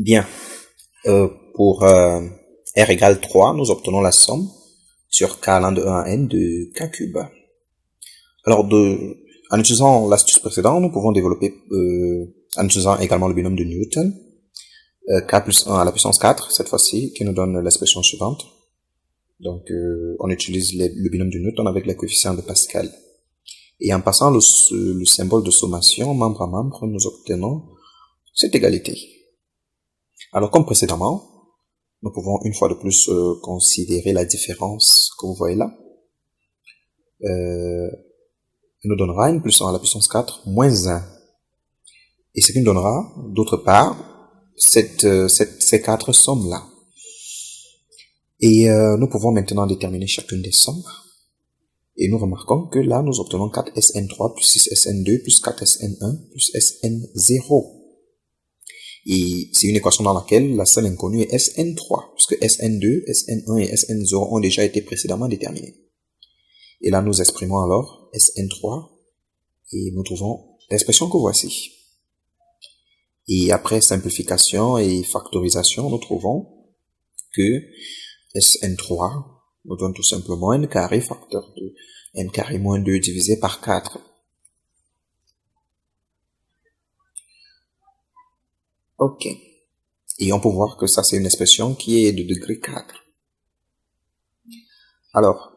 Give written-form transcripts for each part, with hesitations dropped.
Bien. Pour r égale 3, nous obtenons la somme sur k allant de 1 à n de k cube. Alors, en utilisant l'astuce précédente, nous pouvons développer, en utilisant également le binôme de Newton, k plus 1 à la puissance 4, cette fois-ci, qui nous donne l'expression suivante. Donc, on utilise le binôme de Newton avec les coefficients de Pascal. Et en passant le symbole de sommation membre à membre, nous obtenons cette égalité. Alors, comme précédemment, nous pouvons une fois de plus considérer la différence que vous voyez là. Nous donnera n plus 1 à la puissance 4 moins 1. Et ce qui nous donnera, d'autre part, ces quatre sommes-là. Et nous pouvons maintenant déterminer chacune des sommes. Et nous remarquons que là, nous obtenons 4Sn3 plus 6Sn2 plus 4Sn1 plus Sn0. Et c'est une équation dans laquelle la seule inconnue est Sn3, puisque Sn2, Sn1 et Sn0 ont déjà été précédemment déterminés. Et là, nous exprimons alors Sn3 et nous trouvons l'expression que voici. Et après simplification et factorisation, nous trouvons que Sn3 nous donne tout simplement n carré facteur de n carré moins 2 divisé par 4. Ok. Et on peut voir que ça, c'est une expression qui est de degré 4. Alors,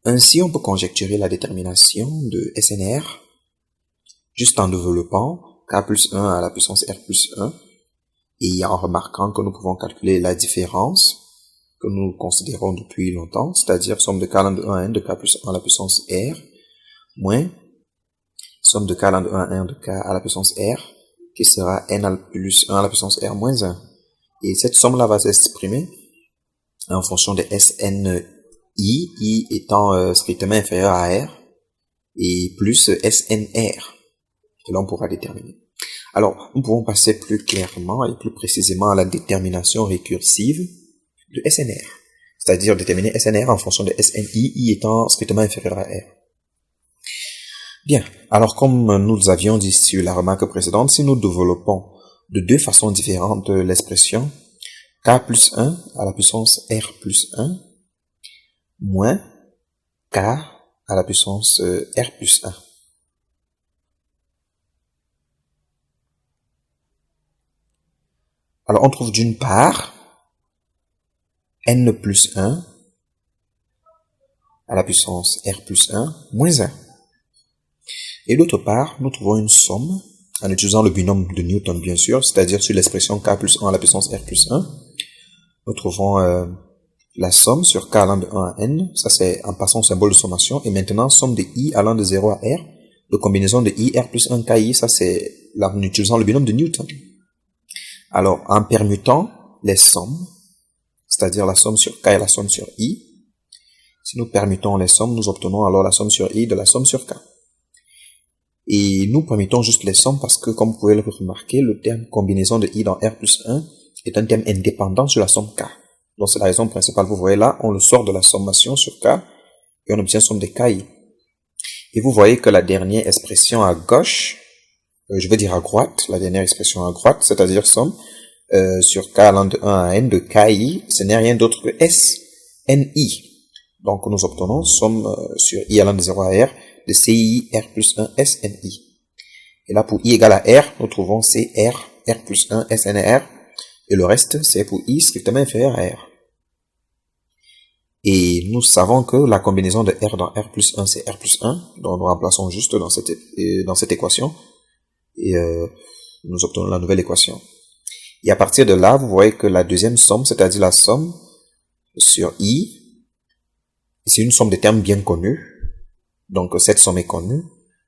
ainsi, on peut conjecturer la détermination de SNR juste en développant k plus 1 à la puissance r plus 1 et en remarquant que nous pouvons calculer la différence que nous considérons depuis longtemps, c'est-à-dire somme de k allant de 1 à n de k plus 1 à la puissance r moins somme de k allant de 1 à n de k à la puissance r qui sera n plus 1 à la puissance r moins 1. Et cette somme-là va s'exprimer en fonction de SNI, I étant strictement inférieur à R, et plus SNR, que l'on pourra déterminer. Alors, nous pouvons passer plus clairement et plus précisément à la détermination récursive de SNR, c'est-à-dire déterminer SNR en fonction de SNI, I étant strictement inférieur à R. Bien, alors comme nous avions dit sur la remarque précédente, si nous développons de deux façons différentes l'expression k plus 1 à la puissance r plus 1 moins k à la puissance r plus 1. Alors on trouve d'une part n plus 1 à la puissance r plus 1 moins 1. Et d'autre part, nous trouvons une somme, en utilisant le binôme de Newton bien sûr, c'est-à-dire sur l'expression k plus 1 à la puissance r plus 1, nous trouvons la somme sur k allant de 1 à n, ça c'est en passant au symbole de sommation, et maintenant somme de i allant de 0 à r, de combinaison de i, r plus 1, ki, ça c'est en utilisant le binôme de Newton. Alors, en permutant les sommes, c'est-à-dire la somme sur k et la somme sur i, si nous permutons les sommes, nous obtenons alors la somme sur i de la somme sur k. Et nous permettons juste les sommes parce que, comme vous pouvez le remarquer, le terme combinaison de i dans r plus 1 est un terme indépendant sur la somme k. Donc c'est la raison principale. Vous voyez là, on le sort de la sommation sur k et on obtient somme de ki. Et vous voyez que la dernière expression à gauche, je veux dire à droite, la dernière expression à droite, c'est-à-dire somme sur k allant de 1 à n de ki, ce n'est rien d'autre que SNI. Donc nous obtenons somme sur i allant de 0 à r de CI R plus 1 SNI. Et là, pour I égale à R, nous trouvons CR R plus 1 SNR. Et le reste, c'est pour I strictement inférieur à R. Et nous savons que la combinaison de R dans R plus 1, c'est R plus 1. Donc, nous remplaçons juste dans cette équation. Et nous obtenons la nouvelle équation. Et à partir de là, vous voyez que la deuxième somme, c'est-à-dire la somme sur I, c'est une somme de termes bien connus. Donc, cette somme est connue.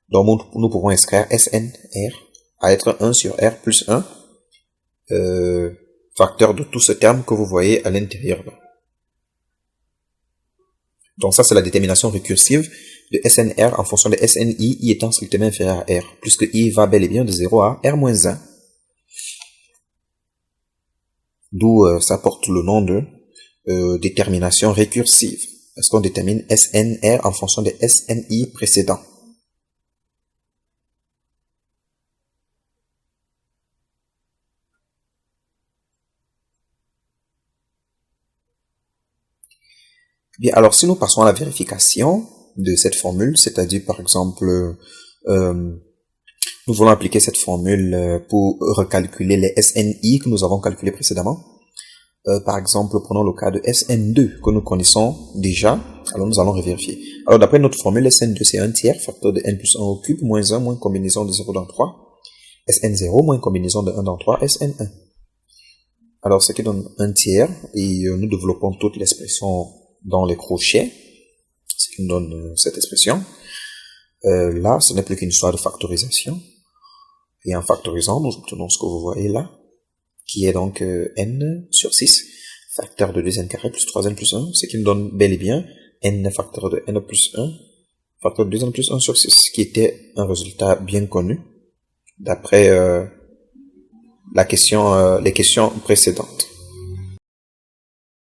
Donc, nous pouvons inscrire SNR à être 1 sur R plus 1, facteur de tout ce terme que vous voyez à l'intérieur. Donc, ça, c'est la détermination récursive de SNR en fonction de SNI, I étant strictement inférieur à R, puisque I va bel et bien de 0 à R moins 1. D'où ça porte le nom de détermination récursive. Parce qu'on détermine SNR en fonction de SNI précédent. Bien, alors si nous passons à la vérification de cette formule, c'est-à-dire par exemple, nous voulons appliquer cette formule pour recalculer les SNI que nous avons calculés précédemment. Par exemple, prenons le cas de SN2 que nous connaissons déjà. Alors nous allons revérifier. Alors d'après notre formule, SN2 c'est un tiers, facteur de n plus 1 au cube, moins 1, moins combinaison de 0 dans 3. SN0 moins combinaison de 1 dans 3, SN1. Alors ce qui donne un tiers, et nous développons toute l'expression dans les crochets, ce qui nous donne cette expression. Là, ce n'est plus qu'une histoire de factorisation. Et en factorisant, nous obtenons ce que vous voyez là, qui est donc n sur 6, facteur de 2n carré plus 3n plus 1, ce qui nous donne bel et bien n facteur de n plus 1, facteur de 2n plus 1 sur 6, qui était un résultat bien connu, d'après les questions précédentes.